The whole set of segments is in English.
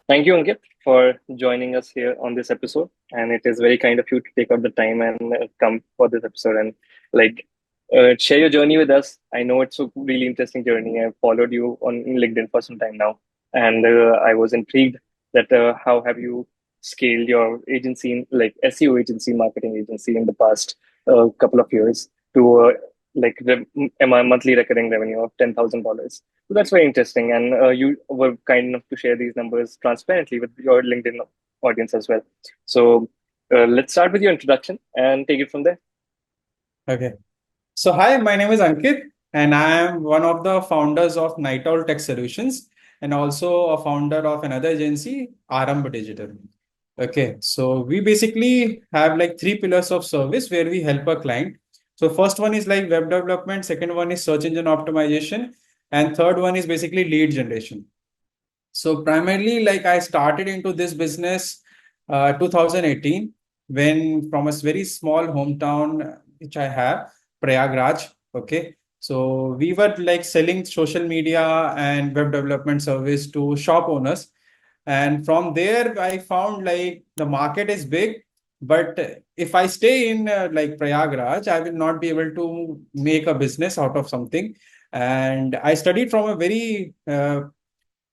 Thank you, Ankit, for joining us here on this episode. And it is very kind of you to take out the time and come for this episode and like share your journey with us. I know it's a really interesting journey. I've followed you on LinkedIn for some time now, and I was intrigued that how have you scaled your agency, like SEO agency, marketing agency, in the past couple of years to a monthly recurring revenue of $10,000. So that's very interesting. And you were kind enough to share these numbers transparently with your LinkedIn audience as well. So let's start with your introduction and take it from there. Okay. So, hi, my name is Ankit, and I am one of the founders of Nightowl Tech Solutions and also a founder of another agency, Aramba Digital. Okay. So, we basically have like three pillars of service where we help a client. So, first one is like web development, second one is search engine optimization, and third one is basically lead generation. So primarily, like I started into this business 2018 when from a very small hometown which I have, Prayagraj. Okay. So we were like selling social media and web development service to shop owners. And from there, I found like the market is big, but if I stay in like Prayagraj, I will not be able to make a business out of something. And I studied from a very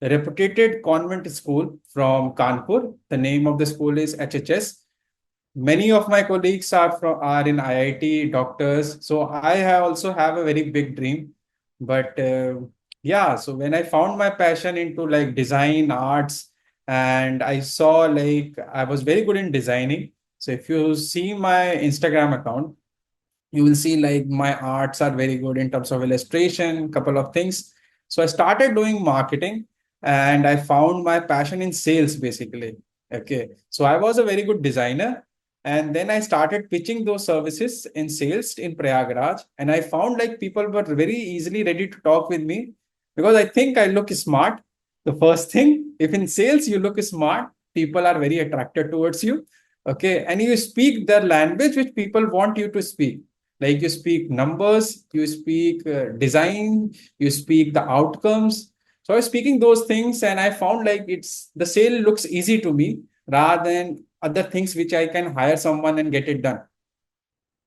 reputed convent school from Kanpur. The name of the school is HHS. Many of my colleagues are in IIT doctors, so also have a very big dream. But yeah, so when I found my passion into like design arts, and I saw like I was very good in designing. So if you see my Instagram account, you will see like my arts are very good in terms of illustration, couple of things. So I started doing marketing and I found my passion in sales basically. Okay. So I was a very good designer. And then I started pitching those services in sales in Prayagraj. And I found like people were very easily ready to talk with me because I think I look smart. The first thing, if in sales you look smart, people are very attracted towards you. Okay. And you speak the language which people want you to speak, like you speak numbers, you speak design, you speak the outcomes. So I was speaking those things and I found like it's the sale looks easy to me rather than other things which I can hire someone and get it done.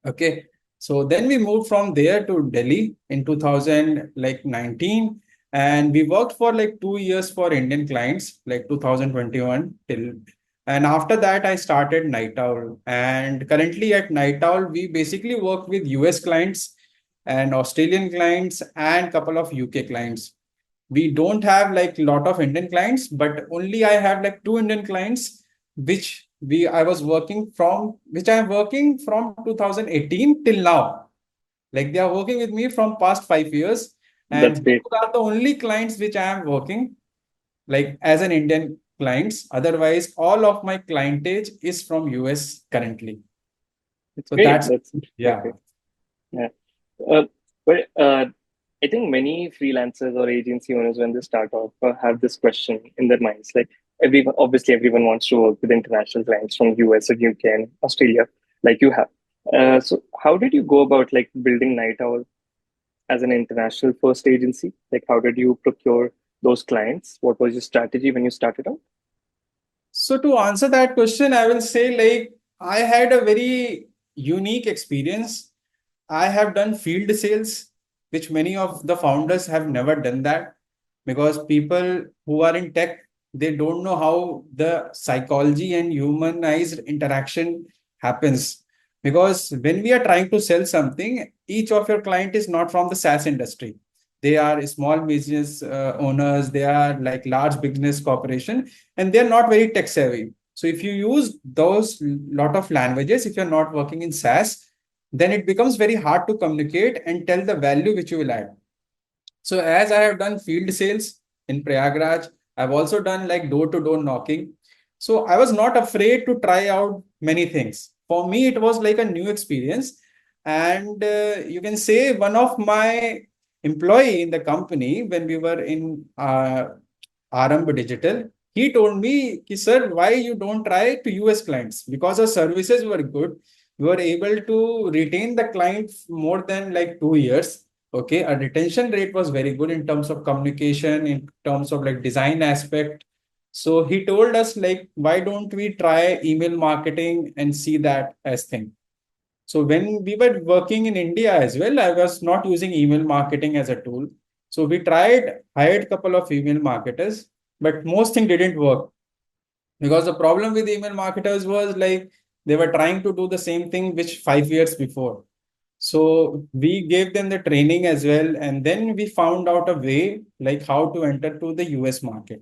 Okay. So then we moved from there to Delhi in 2019, and we worked for like 2 years for Indian clients, like 2021 till. And after that, I started Night Owl. And currently at Night Owl, we basically work with US clients and Australian clients and couple of UK clients. We don't have like a lot of Indian clients, but only I have like two Indian clients, which I was working from, which I am working from 2018 till now. Like they are working with me from past 5 years, That's and those great. are the only clients which I am working like as an Indian clients. Otherwise, all of my clientage is from US currently. It's So great. that's That's very yeah. great. Yeah. Uh, but I think many freelancers or agency owners, when they start off, have this question in their minds. Like everyone wants to work with international clients from US or UK and Australia, like you have. So how did you go about like building Night Owl as an international first agency? Like, how did you procure those clients? What was your strategy when you started out? So to answer that question, I will say like I had a very unique experience. I have done field sales, which many of the founders have never done that because people who are in tech, they don't know how the psychology and humanized interaction happens. Because when we are trying to sell something, each of your client is not from the SaaS industry. They are small business owners, they are like large business corporation, and they're not very tech savvy. So if you use those lot of languages, if you're not working in SaaS, then it becomes very hard to communicate and tell the value which you will add. So as I have done field sales in Prayagraj, I've also done like door to door knocking. So I was not afraid to try out many things. For me, it was like a new experience. And you can say one of my employee in the company when we were in Aramba Digital, he told me, "Ki, sir, why you don't try to US clients? Because our services were good. We were able to retain the client more than like 2 years. Okay, our retention rate was very good in terms of communication, in terms of like design aspect. So he told us like, why don't we try email marketing and see that as thing. So when we were working in India as well, I was not using email marketing as a tool. So we hired a couple of email marketers, but most thing didn't work because the problem with email marketers was like they were trying to do the same thing which 5 years before. So we gave them the training as well, and then we found out a way like how to enter to the US market.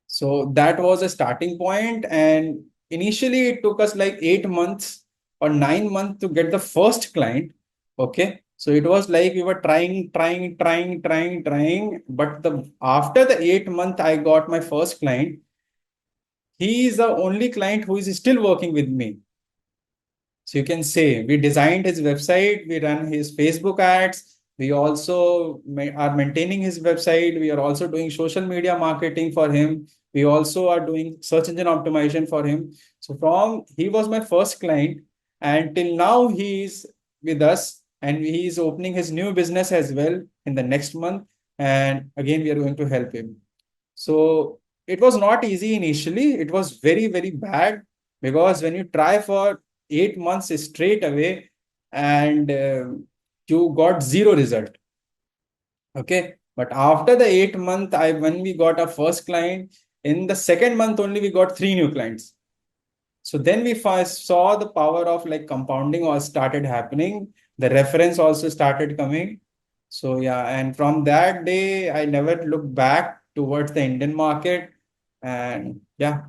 So that was a starting point, and initially it took us like 8 months or 9 months to get the first client. Okay, so it was like we were trying, but the after the 8 month, I got my first client. He is the only client who is still working with me. So you can say we designed his website, we run his Facebook ads, we also are maintaining his website, we are also doing social media marketing for him, we also are doing search engine optimization for him. So from he was my first client, and till now he is with us, and he is opening his new business as well in the next month, and again we are going to help him. So it was not easy initially. It was very, very bad because when you try for 8 months straight away and you got zero result. Okay. But after the 8 month, when we got our first client, in the second month only we got three new clients. So then we first saw the power of like compounding all started happening. The reference also started coming. So yeah, and from that day, I never looked back towards the Indian market. And yeah,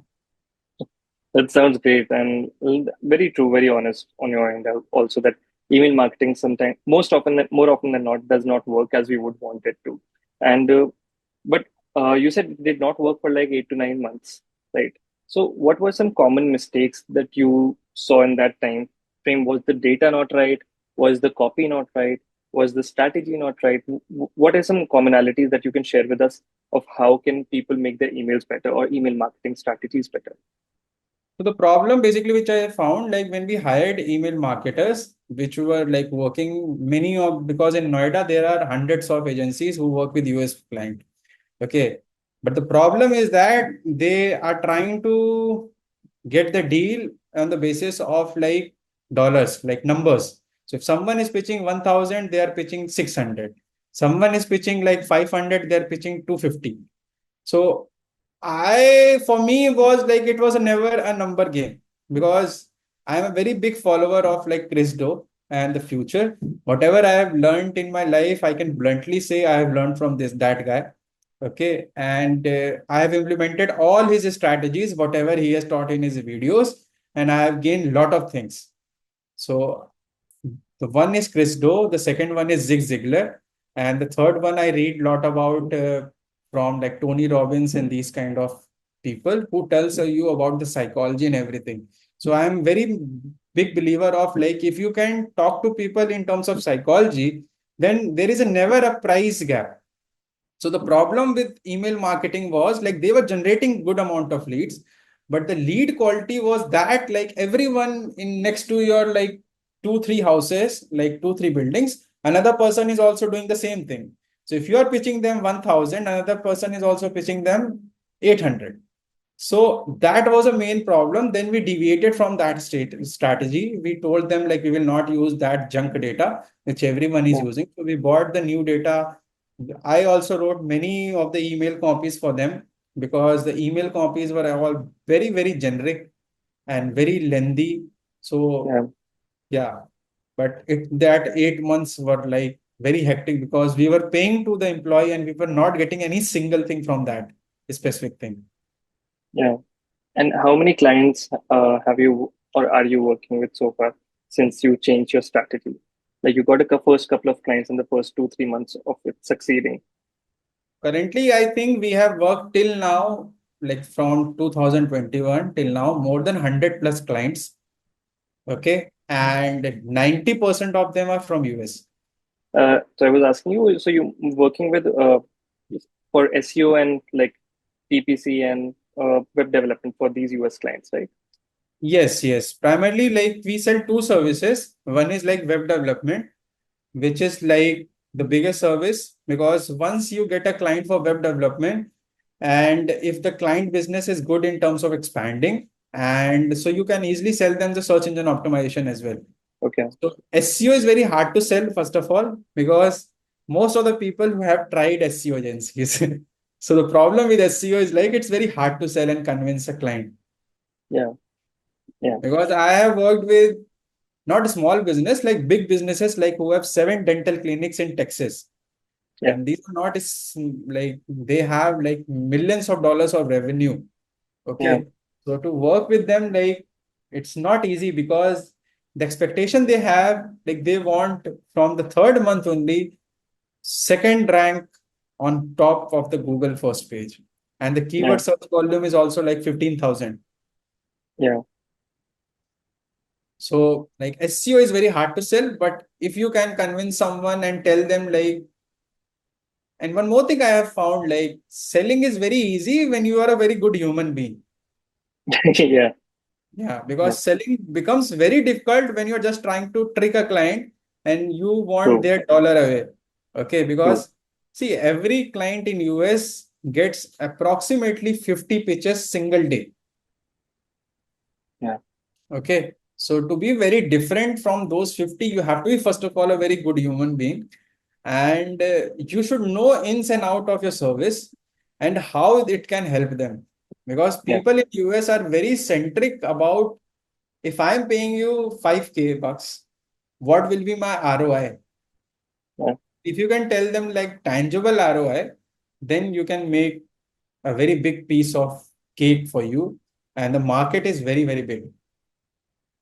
That sounds great and very true, very honest on your end. Also, that email marketing sometimes, more often than not, does not work as we would want it to. And but you said it did not work for like 8 to 9 months, right? So, what were some common mistakes that you saw in that time frame? Was the data not right? Was the copy not right? Was the strategy not right? What are some commonalities that you can share with us of how can people make their emails better or email marketing strategies better? so the problem basically which I found like when we hired email marketers, which were like working many of because in Noida there are hundreds of agencies who work with US client. Okay. But the problem is that they are trying to get the deal on the basis of like dollars, like numbers. So if someone is pitching 1,000, they are pitching 600. Someone is pitching like 500, they're pitching 250. So for me, was like it was never a number game because I'm a very big follower of like Chris Do and the future. Whatever I have learned in my life, I can bluntly say I have learned from that guy. Okay. And I have implemented all his strategies, whatever he has taught in his videos, and I have gained a lot of things. So the one is Chris Do, the second one is Zig Ziglar, and the third one I read a lot about from like Tony Robbins and these kind of people who tells you about the psychology and everything. So I am very big believer of like if you can talk to people in terms of psychology, then there is a never a price gap. So the problem with email marketing was like they were generating good amount of leads, but the lead quality was that like everyone in next to your like two, three houses, like two, three buildings, another person is also doing the same thing. So if you are pitching them 1,000, another person is also pitching them 800. So that was a main problem. Then we deviated from that strategy. We told them like we will not use that junk data which everyone is Yeah, using. So we bought the new data. I also wrote many of the email copies for them because the email copies were all very, very generic and very lengthy. So yeah. yeah, but that 8 months were like very hectic because we were paying to the employee and we were not getting any single thing from that specific thing. Yeah. And how many clients have you or are you working with so far since you changed your strategy? Like you got a first couple of clients in the first 2, 3 months of it succeeding. Currently, I think we have worked till now, like from 2021 till now, more than 100 plus clients. Okay. And 90% of them are from US. So I was asking you, so you working with for SEO and like PPC and web development for these US clients, right? Yes, yes. Primarily, like we sell two services. One is like web development, which is like the biggest service because once you get a client for web development, And if the client business is good in terms of expanding, and so you can easily sell them the search engine optimization as well. Okay. So SEO is very hard to sell, first of all, because most of the people who have tried SEO agencies. So the problem with SEO is like it's very hard to sell and convince a client. Yeah. Yeah. Because I have worked with not small business, like big businesses, like who have 7 dental clinics in Texas. Yeah. And these are not like they have like millions of dollars of revenue. Yeah. Okay. So to work with them, like it's not easy because the expectation they have, like they want from the third month only, second rank on top of the Google first page. And the Yeah. keyword search volume is also like 15,000. Yeah. So like SEO is very hard to sell, but if you can convince someone and tell them like, and one more thing I have found, like selling is very easy when you are a very good human being. Yeah. Yeah, Yeah. because selling becomes very difficult when you're just trying to trick a client and you want True. their dollar away. Okay, True. because see, every client in US gets approximately 50 pitches single day. Yeah. Okay, so to be very different from those 50, you have to be first of all a very good human being, and you should know ins and out of your service and how it can help them. Because Yeah. people in US are very centric about, if I'm paying you 5K bucks, what will be my ROI? Yeah. If you can tell them like tangible ROI, then you can make a very big piece of cake for you. And the market is very, very big.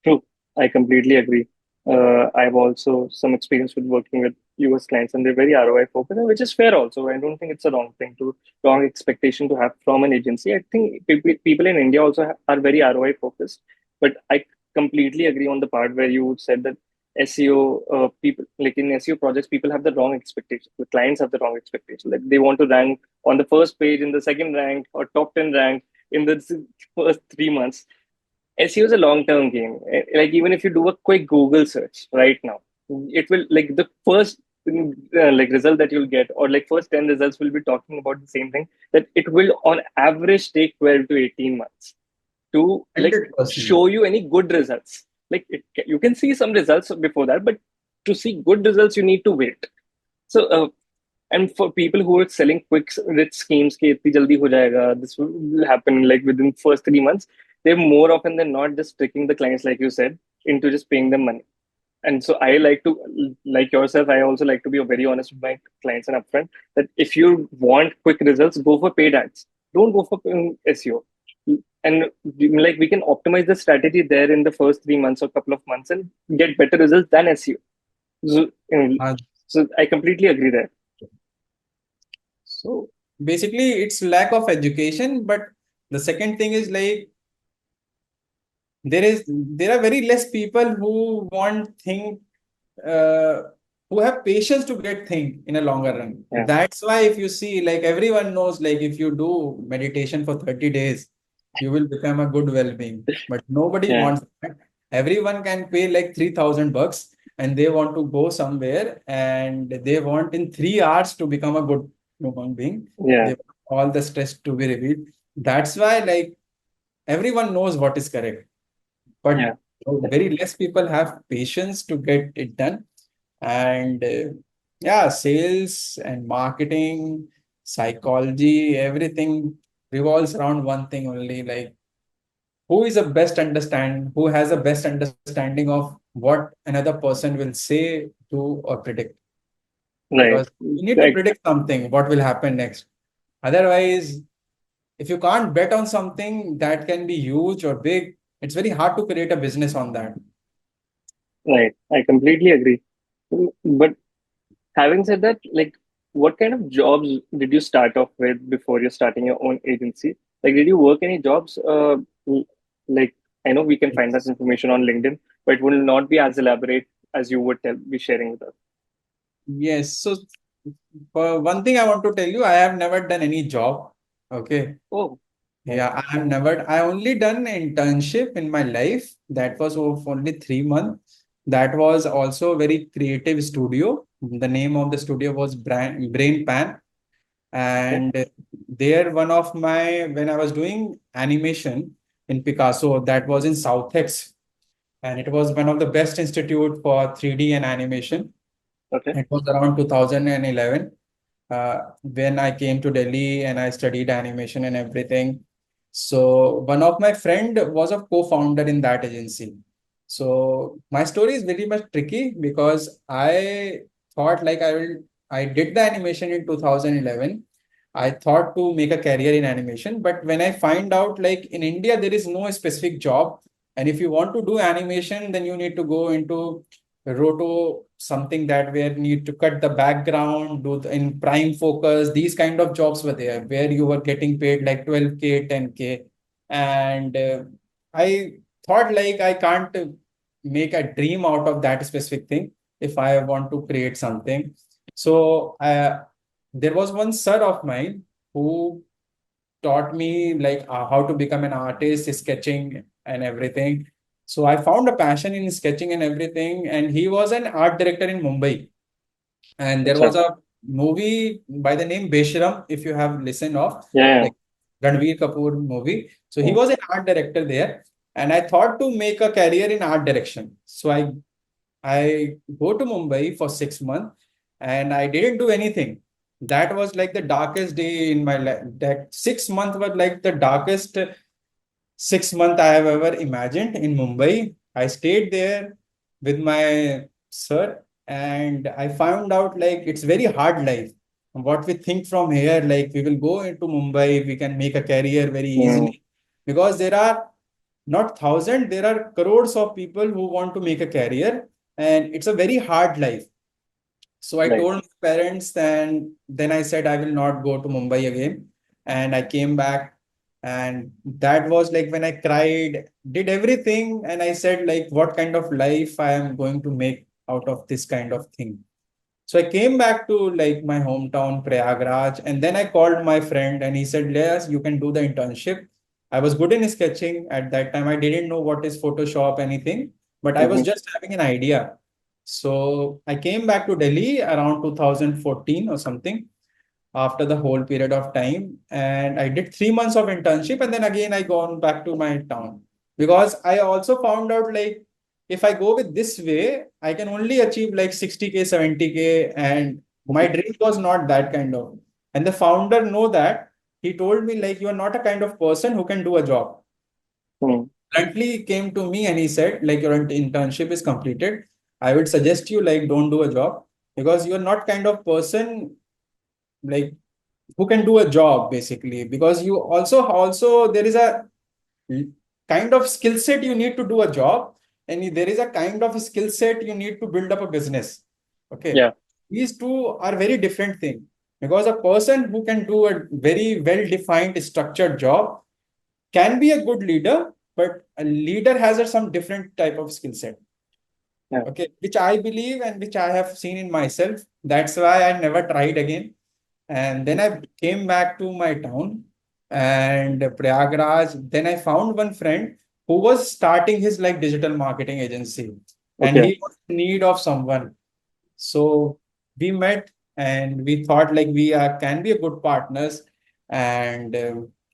True. I completely agree. I have also some experience with working with US clients, and they're very ROI focused, and which is fair also. I don't think it's a wrong expectation to have from an agency. I think people in India also are very ROI focused, but I completely agree on the part where you said that SEO people, like in SEO projects, people have the wrong expectation. The clients have the wrong expectation. Like they want to rank on the first page, in the second rank, or top 10 rank in the first 3 months. SEO is a long-term game. Like even if you do a quick Google search right now, it will like the first like result that you'll get, or like first 10 results will be talking about the same thing. That it will on average take 12 to 18 months to like 100%. show you any good results. Like you can see some results before that, but to see good results, you need to wait. So and for people who are selling quick rich schemes कि इतनी जल्दी हो जाएगा, this will happen like within first 3 months, they're more often than not just tricking the clients, like you said, into just paying them money. And so I like to, like yourself, I also like to be very honest with my clients and upfront that if you want quick results, go for paid ads. Don't go for SEO. And like we can optimize the strategy there in the first 3 months or couple of months and get better results than SEO. So, Uh, so I completely agree there. so basically, it's lack of education. But the second thing is like there are very less people who want thing uh, who have patience to get thing in a longer run. Yeah. That's why if you see, like everyone knows, like if you do meditation for 30 days, you will become a good well-being. But nobody Yeah. wants that. Everyone can pay like 3,000 bucks and they want to go somewhere and they want in 3 hours to become a good human being. Yeah. They want all the stress to be relieved. That's why like everyone knows what is correct, but Yeah. very less people have patience to get it done. And yeah, sales and marketing, psychology, everything revolves around one thing only, like who has the best understanding of what another person will say, do, or predict. Right. Because you need to Like, predict something, what will happen next. Otherwise, if you can't bet on something that can be huge or big, it's very hard to create a business on that. right. I completely agree. But having said that, like, what kind of jobs did you start off with before you're starting your own agency? Like, did you work any jobs? Like, I know we can find that information on LinkedIn, but it will not be as elaborate as you would be sharing with us. Yes. So, for one thing, I want to tell you, I have never done any job. Okay. Oh, right. Yeah, I only done internship in my life. That was of only 3 months. That was also a very creative studio. The name of the studio was Brain Pan. Okay. And there one of my when I was doing animation in Picasso, that was in Southex, and it was one of the best institute for 3D and animation. Okay. It was around 2011 when I came to Delhi and I studied animation and everything. So one of my friend was a co-founder in that agency. So my story is very much tricky because I thought like I did the animation in 2011. I thought to make a career in animation, but when I find out like in India there is no specific job, and if you want to do animation, then you need to go into roto something that where you need to cut the background, in prime focus. These kind of jobs were there where you were getting paid like 12K, 10K. And I thought like I can't make a dream out of that specific thing if I want to create something. So there was one sir of mine who taught me like how to become an artist, sketching and everything. So I found a passion in sketching and everything. And he was an art director in Mumbai. And there Acha. was a movie by the name Beshram, if you have listened of, Yeah. like Ranveer Kapoor movie. So he Yeah. was an art director there. And I thought to make a career in art direction. So I go to Mumbai for 6 months and I didn't do anything. That was like the darkest day in my life. That 6 months was like the darkest 6 months I have ever imagined in Mumbai. I stayed there with my sir and I found out like it's very hard life. What we think from here, like we will go into Mumbai, we can make a career very Mm. easily because there are not thousand, there are crores of people who want to make a career, and it's a very hard life. So I Right. told my parents, and then I said I will not go to Mumbai again. And I came back, and that was like when I cried, did everything, and I said like what kind of life I am going to make out of this kind of thing. So I came back to like my hometown, Prayagraj, and then I called my friend and he said, yes, you can do the internship. I was good in sketching at that time. I didn't know what is Photoshop, anything, but I was Mm-hmm. just having an idea. So I came back to Delhi around 2014 or something after the whole period of time. And I did 3 months of internship and then again I gone back to my town because I also found out like if I go with this way, I can only achieve like 60K, 70K. And my Mm-hmm. dream was not that kind of. And the founder know that. He told me like you are not a kind of person who can do a job. Mm. Bluntly he came to me and he said like your internship is completed. I would suggest you like don't do a job because you are not kind of person like who can do a job basically because you also there is a kind of skill set you need to do a job, and there is a kind of skill set you need to build up a business. Okay, Yeah. these two are very different thing because a person who can do a very well defined structured job can be a good leader, but a leader has some different type of skill set. Yeah. Okay, which I believe and which I have seen in myself. That's why I never tried again. And then I came back to my town and Prayagraj. Then I found one friend who was starting his like digital marketing agency and Okay. he was in need of someone. So we met and we thought like we are can be a good partners. And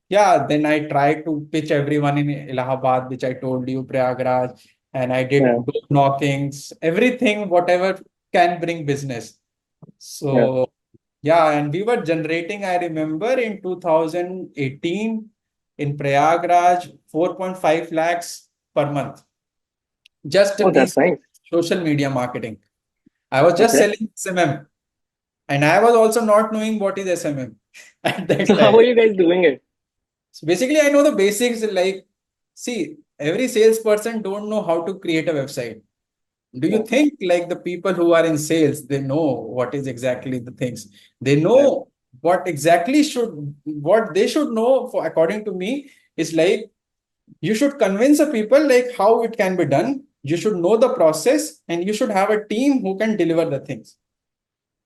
yeah, then I tried to pitch everyone in Allahabad, which I told you, Prayagraj, and I Yeah. did door knockings, everything, whatever can bring business. Yeah. So yeah, and we were generating, I remember in 2018 in Prayagraj, 4.5 lakhs per month. Just Oh, that's these nice. social media marketing. I was just Okay. selling SMM, and I was also not knowing what is SMM at So that how time. are you guys doing it? So basically, I know the basics like, see, every salesperson don't know how to create a website. Do you Yeah. think like the people who are in sales, they know what is exactly the things? They Yeah. know what they should know for according to me is like you should convince the people like how it can be done. You should know the process and you should have a team who can deliver the things.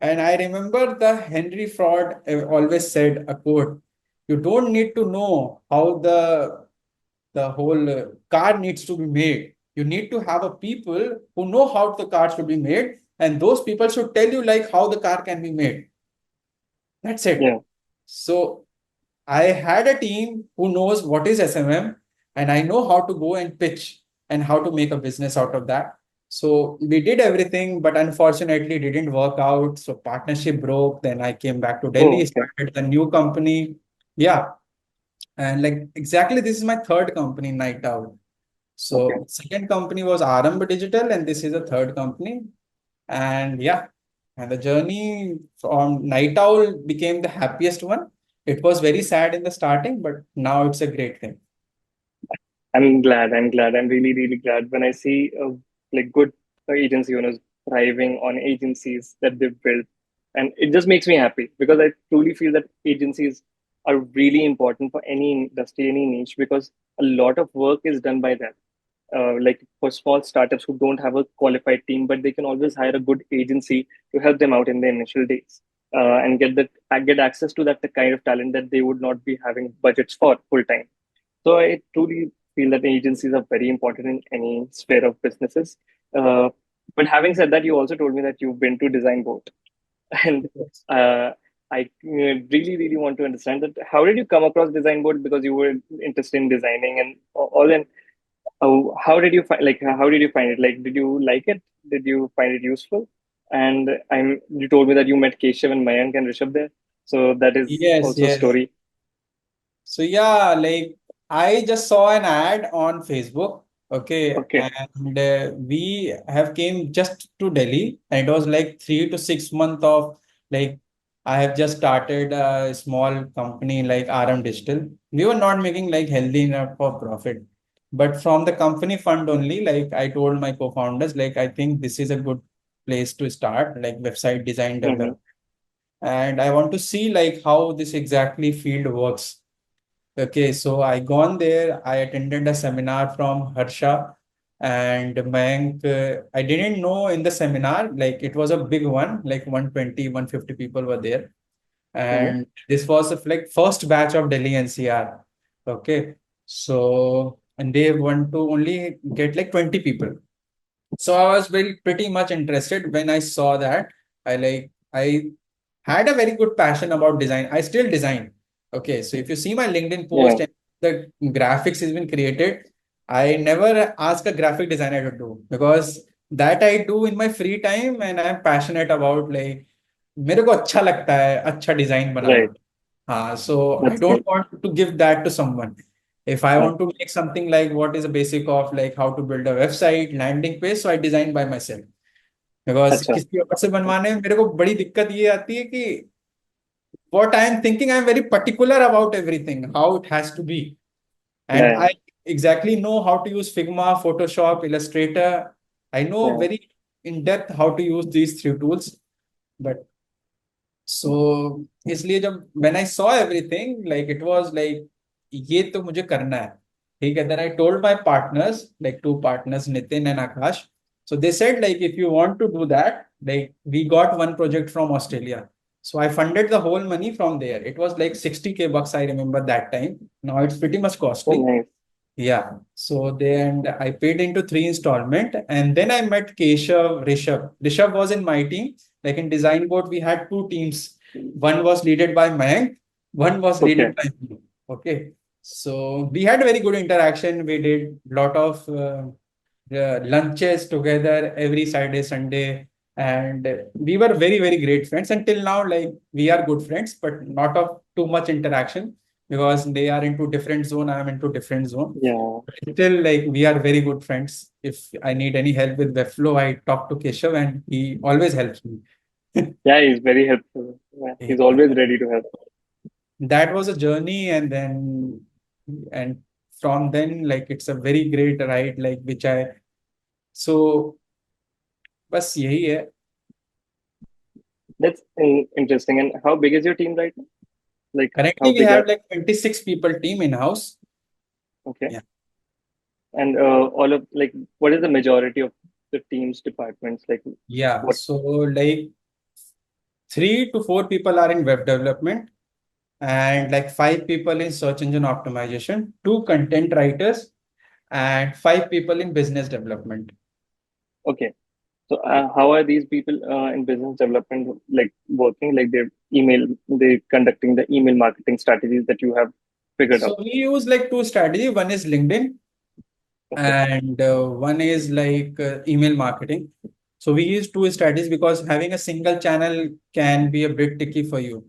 And I remember the Henry Ford always said a quote: "You don't need to know how the whole car needs to be made. You need to have a people who know how the car should be made, and those people should tell you like how the car can be made. That's it." Yeah. So I had a team who knows what is SMM, and I know how to go and pitch and how to make a business out of that. So we did everything, but unfortunately it didn't work out. So partnership broke. Then I came back to Oh, Delhi, okay. started a new company. Yeah. And like exactly this is my third company, Night Owl. Okay. So second company was Aramba Digital, and this is a third company. And yeah, and the journey from Night Owl became the happiest one. It was very sad in the starting, but now it's a great thing. I'm glad. I'm glad. I'm really, really glad when I see like good agency owners thriving on agencies that they've built, and it just makes me happy because I truly feel that agencies are really important for any industry, any niche, because a lot of work is done by them. Like for small startups who don't have a qualified team, but they can always hire a good agency to help them out in the initial days, and get access to that the kind of talent that they would not be having budgets for full time. So I truly feel that agencies are very important in any sphere of businesses. Uh, but having said that, you also told me that you've been to design board, and Yes. uh, I really, really want to understand that. How did you come across design board? Because you were interested in designing and all. And how did you find? Like, how did you find it? Like, did you like it? Did you find it useful? And you told me that you met Keshav and Mayank and Rishabh there. So that is Yes, also a yes. story. So yeah, like I just saw an ad on Facebook. Okay, Okay. and we have came just to Delhi, and it was like 3 to 6 months of like I have just started a small company like RM Digital. We were not making like healthy enough for profit, but from the company fund only, like I told my co-founders, like I think this is a good place to start, like website design Mm-hmm. development, and I want to see like how this exactly field works. Okay, so I gone there. I attended a seminar from Harsha and Mayank. I didn't know in the seminar, like it was a big one, like 120, 150 people were there. Mm-hmm. And this was the like first batch of Delhi NCR. Okay, so and they want to only get like 20 people. So I was very pretty much interested when I saw that. I had a very good passion about design. I still design. Okay, so if you see my LinkedIn Yeah. post and the graphics has been created, I never ask a graphic designer to do because that I do in my free time and I'm passionate about like मेरे को अच्छा लगता है अच्छा design बनाना Right. हाँ so I That's don't great. want to give that to someone if I Yeah. want to make something like what is the basic of like how to build a website landing page so I design by myself because Acha. किसी और से बनवाने में मेरे को बड़ी दिक्कत ये आती है कि what I am thinking, I am very particular about everything, how it has to be. And Yeah. I exactly know how to use Figma, Photoshop, Illustrator. I know Yeah. very in depth how to use these three tools. But so इसलिए जब when I saw everything, like it was like ये तो मुझे करना है. ठीक है. Then I told my partners, like two partners, Nitin and Akash. So they said like if you want to do that, like we got one project from Australia. So I funded the whole money from there. It was like 60K bucks, I remember that time. Now it's pretty much Oh, costly. nice. Yeah. So then I paid into three installment and then I met Keshav, Rishabh. Rishabh was in my team. Like in design board, we had two teams. One was led by Mayank, one was Okay. led by me. Okay. So we had very good interaction. We did lot of lunches together every Saturday, Sunday. And we were very, very great friends. Until now, like we are good friends, but not of too much interaction because they are into different zone. I am into different zone. Yeah. Still, like we are very good friends. If I need any help with Webflow, I talk to Keshav and he always helps me. Yeah, he's very helpful. Yeah. He's Yeah. always ready to help. That was a journey, and from then, like it's a very great ride, like which I so बस यही है. That's interesting. And how big is your team right now? Like, how Currently, we big have are? like 26 people team in house. Okay. Yeah. And all of like, what is the majority of the team's departments? Like, Yeah. what? So like 3 to 4 people are in web development and like 5 people in search engine optimization, two content writers, and 5 people in business development. Okay. So, how are these people in business development like working? Like, they email, the conducting the email marketing strategies that you have figured So out? we use like two strategy. One is LinkedIn Okay. and one is like email marketing. So we use two strategies because having a single channel can be a bit tricky for you.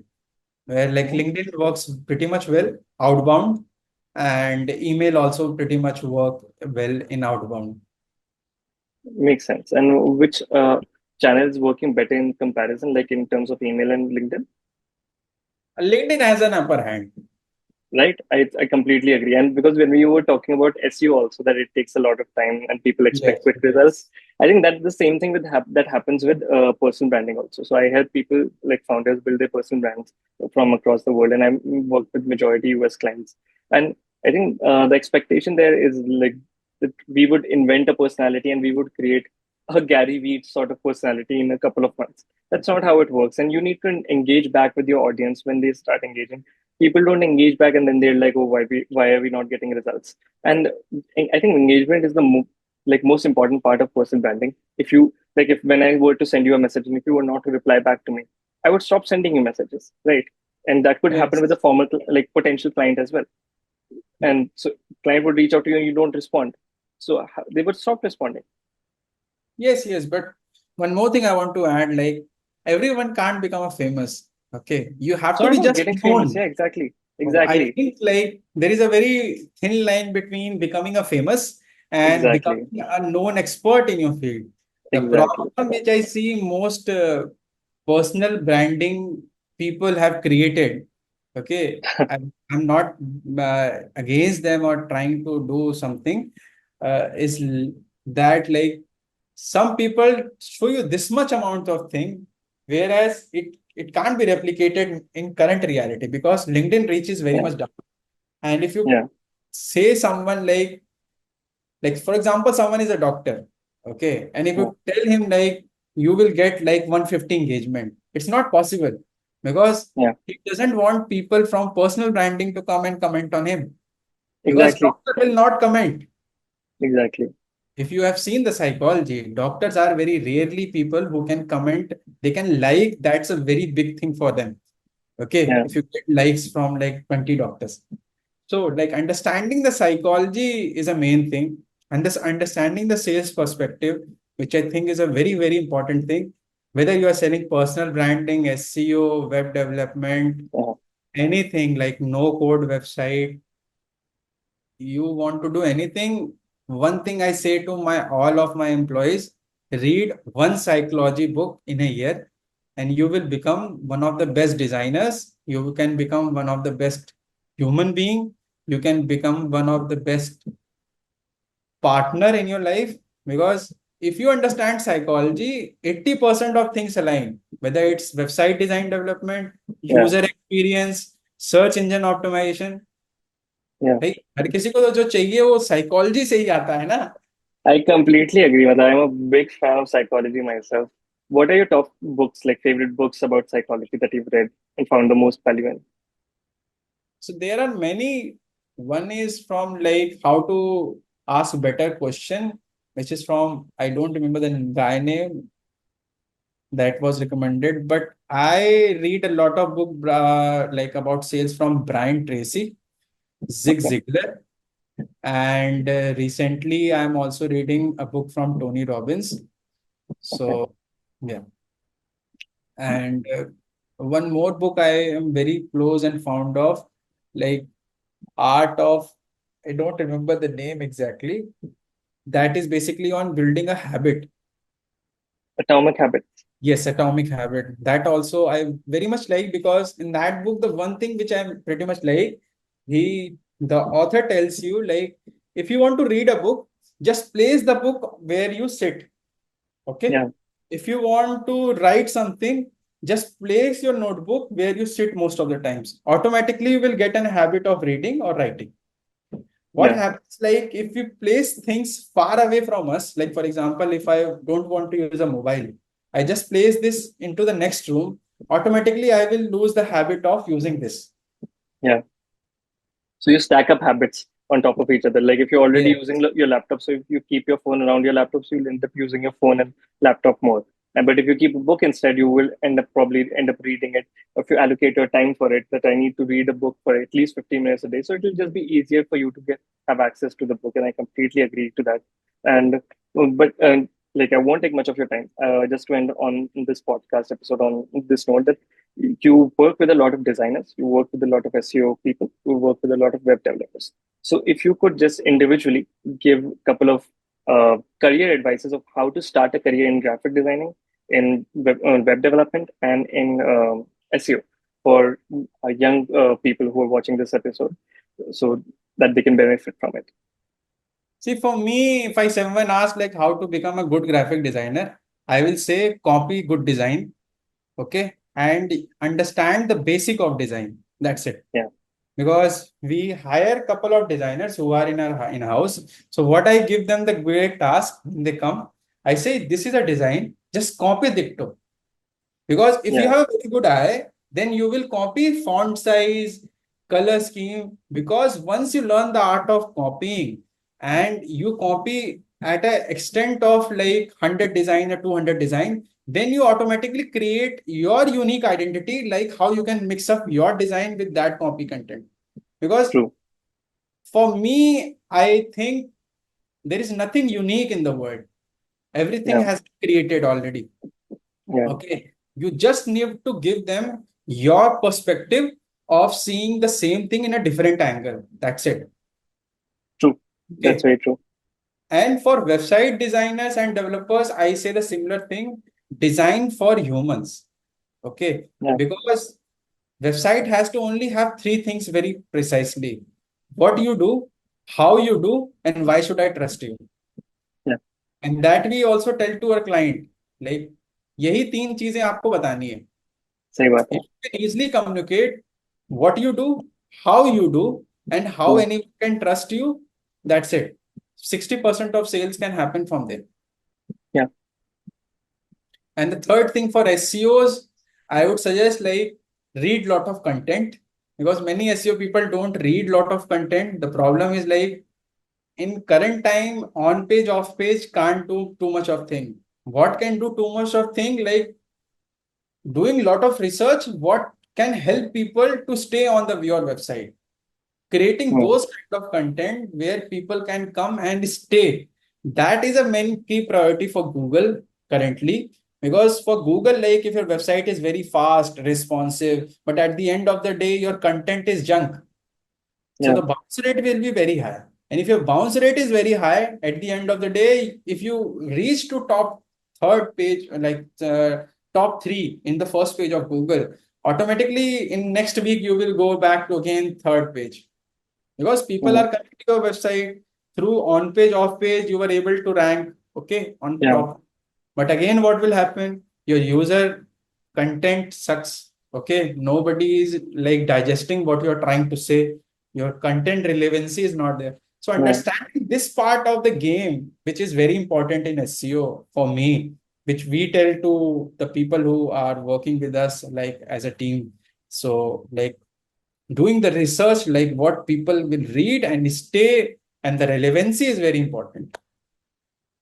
Where like Mhm. LinkedIn works pretty much well outbound, and email also pretty much work well in outbound. Makes sense. And which channel is working better in comparison, like in terms of email and LinkedIn? LinkedIn has an upper hand. Right, I completely agree. And because when we were talking about SEO also, that it takes a lot of time and people expect Yes, quick yes. results. I think that's the same thing with that happens with personal branding also. So I help people like founders build their personal brands from across the world, and I work with majority US clients. And I think the expectation there is like that we would invent a personality and we would create a Gary Vee sort of personality in a couple of months. That's not how it works, and you need to engage back with your audience when they start engaging. People don't engage back, and then they're like, oh, why are we not getting results? And I think engagement is the like most important part of personal branding. If you like, if when I were to send you a message and if you were not to reply back to me, I would stop sending you messages, right? And that could happen with a Yes. formal like potential client as well. And so client would reach out to you and you don't respond, so they would stop responding. Yes, yes. But one more thing I want to add, like everyone can't become a famous. Okay. You have It's to not be about just getting famous. known. Yeah, exactly, I exactly, think like there is a very thin line between becoming a famous and exactly, becoming a known expert in your field. The exactly. problem which I see most personal branding people have created. Okay, I'm not against them or trying to do something. Is that like some people show you this much amount of thing, whereas it can't be replicated in current reality because LinkedIn reach is very Yeah, much down. And if you yeah, say someone like for example, someone is a doctor, okay, and if yeah, you tell him like you will get like 150 engagement, it's not possible because yeah, he doesn't want people from personal branding to come and comment on him because exactly, doctor will not comment. exactly. If you have seen the psychology, doctors are very rarely people who can comment. They can like, that's a very big thing for them. Okay. Yeah, If you get likes from like 20 doctors. So, like understanding the psychology is a main thing. And this understanding the sales perspective, which I think is a very, very important thing. Whether you are selling personal branding, SEO, web development, yeah, anything like no code website, you want to do anything, one thing I say to my all of my employees, read one psychology book in a year and you will become one of the best designers. You can become one of the best human being. You can become one of the best partner in your life because if you understand psychology, 80% of things align, whether it's website design development, yeah, user experience, search engine optimization. yeah. भाई हर किसी को तो जो चाहिए वो psychology से ही आता है ना. I completely agree with that. I'm a big fan of psychology myself. What are your top books, like favorite books about psychology that you've read and found the most valuable? So there are many. One is from like how to ask better question, which is from I don't remember the guy name that was recommended, but I read a lot of book like about sales from Brian Tracy, Zig Okay, Ziglar, and recently I'm also reading a book from Tony Robbins. okay. So yeah. And one more book I am very close and fond of, like Art of, I don't remember the name exactly. That is basically on building a habit. Atomic Habits. Yes, Atomic Habit. That also I very much like because in that book, the one thing which I pretty much like, the author tells you like, if you want to read a book, just place the book where you sit. Okay. Yeah, If you want to write something, just place your notebook where you sit most of the times. Automatically, you will get an habit of reading or writing. What yeah, happens like if we place things far away from us, like for example, if I don't want to use a mobile, I just place this into the next room, automatically I will lose the habit of using this. yeah. So you stack up habits on top of each other. Like if you're already Yeah. using your laptop, so if you keep your phone around your laptop, so you'll end up using your phone and laptop more. And but if you keep a book instead, you will probably end up reading it. If you allocate your time for it, that I need to read a book for at least 15 minutes a day, so it will just be easier for you to get have access to the book. And I completely agree to that. And but like I won't take much of your time. Just to end on this podcast episode on this note that you work with a lot of designers, you work with a lot of SEO people, you work with a lot of web developers. So if you could just individually give a couple of career advices of how to start a career in graphic designing, in web development, and in SEO for young people who are watching this episode, so that they can benefit from it. See, for me, if someone asks like how to become a good graphic designer, I will say copy good design, okay, and understand the basic of design. That's it. Yeah, Because we hire a couple of designers who are in our in-house. So what I give them the great task when they come, I say this is a design, just copy it to. Because if you yeah, have a very good eye, then you will copy font size, color scheme. Because once you learn the art of copying and you copy at an extent of like 100 design or 200 design, then you automatically create your unique identity, like how you can mix up your design with that copy content. Because true. for me, I think there is nothing unique in the world. Everything Yeah, has been created already. yeah, Okay. You just need to give them your perspective of seeing the same thing in a different angle. That's it. true. That's Okay. very true. And for website designers and developers, I say the similar thing, design for humans. Okay. Yeah, Because website has to only have three things very precisely. What you do, how you do, and why should I trust you? yeah, And that we also tell to our client, like यही तीन चीजें आपको बतानी है. सही बात है. If you can easily communicate what you do, how you do, and how Hmm. anyone can trust you, that's it. 60% of sales can happen from there. Yeah, And the third thing for SEOs, I would suggest like read lot of content because many SEO people don't read lot of content. The problem is like in current time, on page, off page can't do too much of thing. What can do too much of thing? Like doing lot of research, what can help people to stay on your website? Creating hmm. those kind of content where people can come and stay. That is a main key priority for Google currently. Because for Google, like if your website is very fast, responsive, but at the end of the day, your content is junk. So Yeah, the bounce rate will be very high. And if your bounce rate is very high, at the end of the day, if you reach to top third page, like top three in the first page of Google, automatically in next week, you will go back to again third page. Because people hmm. are coming to your website through on page, off page, you were able to rank, okay, on Yeah, top. But again, what will happen? Your user content sucks. Okay, nobody is like digesting what you're trying to say. Your content relevancy is not there. So yeah. understanding this part of the game, which is very important in SEO for me, which we tell to the people who are working with us, like as a team. So like doing the research, like what people will read and stay, and the relevancy is very important.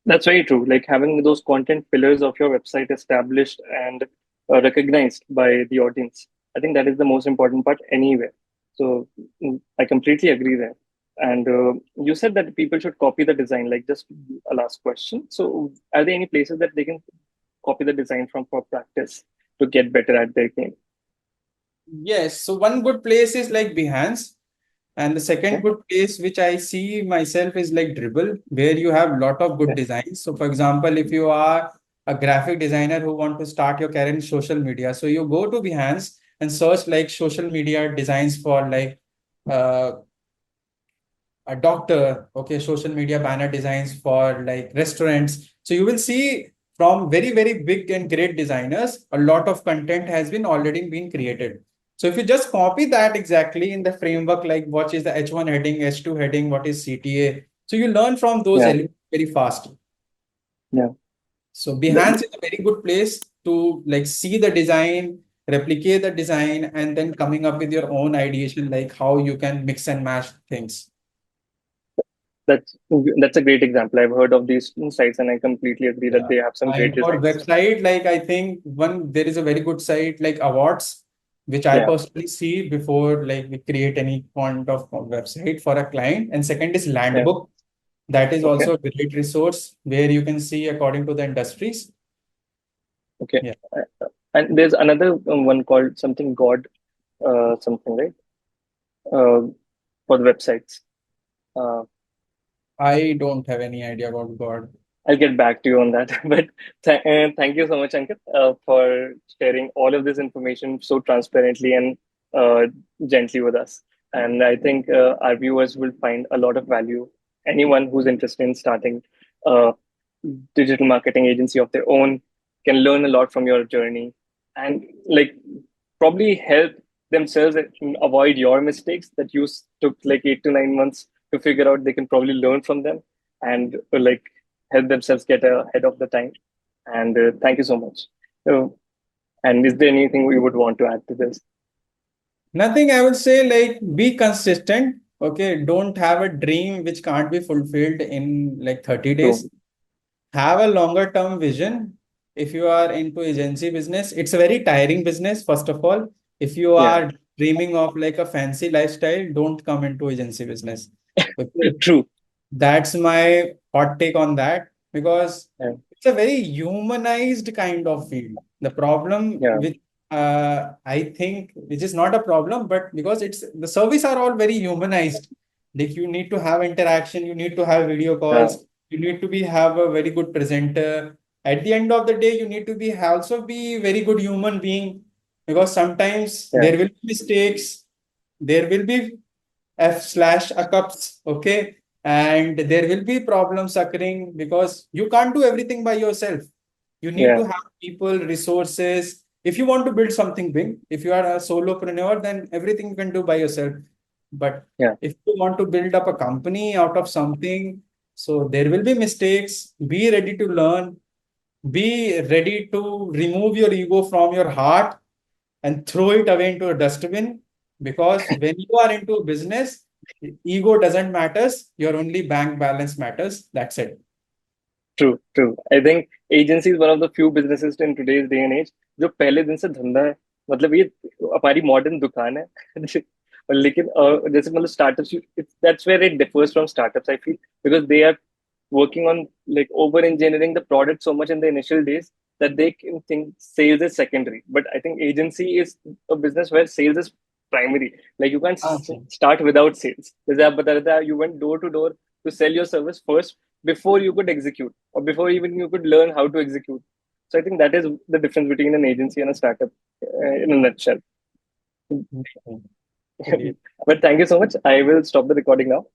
That's very true. Like having those content pillars of your website established and recognized by the audience. I think that is the most important part anywhere. So I completely agree there. And you said that people should copy the design. Like just a last question. So are there any places that they can copy the design from for practice to get better at their game? Yes, so one good place is like Behance, and the second Okay. good place which I see myself is like Dribble, where you have lot of good Okay. designs. So for example, if you are a graphic designer who want to start your career in social media, so you go to Behance and search like social media designs for like uh, a doctor, okay, social media banner designs for like restaurants. So you will see from very, very big and great designers, a lot of content has been already been created. So if you just copy that exactly in the framework, like what is the H1 heading, H2 heading, what is CTA. So you learn from those Yeah. elements very fast. Yeah. So Th- Behance is a very good place to like see the design, replicate the design, and then coming up with your own ideation, like how you can mix and match things. That's a great example. I've heard of these sites, and I completely agree that Yeah. they have some great And for designs. website, like I think one there is a very good site like Awards, which I Yeah. personally see before like we create any kind of website for a client. And second is Yeah. Landbook. That is Okay. also a great resource where you can see according to the industries. Okay. Yeah. And there's another one called something God, something, right? Uh, for the websites. Uh, I don't have any idea about God. I'll get back to you on that. But thank you so much, Ankit, for sharing all of this information so transparently and uh, gently with us. And I think our viewers will find a lot of value. Anyone who's interested in starting a digital marketing agency of their own can learn a lot from your journey and like probably help themselves avoid your mistakes that you took like 8 to 9 months to figure out. They can probably learn from them and like help themselves get ahead of the time. And thank you so much. And is there anything we would want to add to this? Nothing, I would say like be consistent. Okay. Don't have a dream which can't be fulfilled in like 30 True. days. Have a longer term vision. If you are into agency business, it's a very tiring business, first of all. If you Yeah. are dreaming of like a fancy lifestyle, don't come into agency business. Okay. True. That's my hot take on that because Yeah. it's a very humanized kind of field. The problem Yeah. with I think which is not a problem, but because it's the service are all very humanized. Like you need to have interaction, you need to have video Yeah. calls, you need to be have a very good presenter. At the end of the day, you need to be also be very good human being because sometimes Yeah. there will be mistakes, there will be F slash hiccups, okay? And there will be problems occurring because you can't do everything by yourself. You need Yeah. to have people, resources. If you want to build something big, if you are a solopreneur, then everything you can do by yourself. But Yeah. if you want to build up a company out of something, so there will be mistakes. Be ready to learn. Be ready to remove your ego from your heart and throw it away into a dustbin because when you are into business, ego doesn't matters. Your only bank balance matters. That's it. True, true. I think agency is one of the few businesses in today's day and age जो पहले दिन से धंधा है. मतलब ये हमारी modern दुकान है. और लेकिन जैसे मतलब startups, that's where it differs from startups, I feel, because they are working on like over engineering the product so much in the initial days that they can think sales is secondary. But I think agency is a business where sales is primary. Like you can't Okay. start without sales. जैसे आप बता रहे थे, you went door to door to sell your service first before you could execute or before even you could learn how to execute. So I think that is the difference between an agency and a startup in a nutshell. Okay. Great. But thank you so much. I will stop the recording now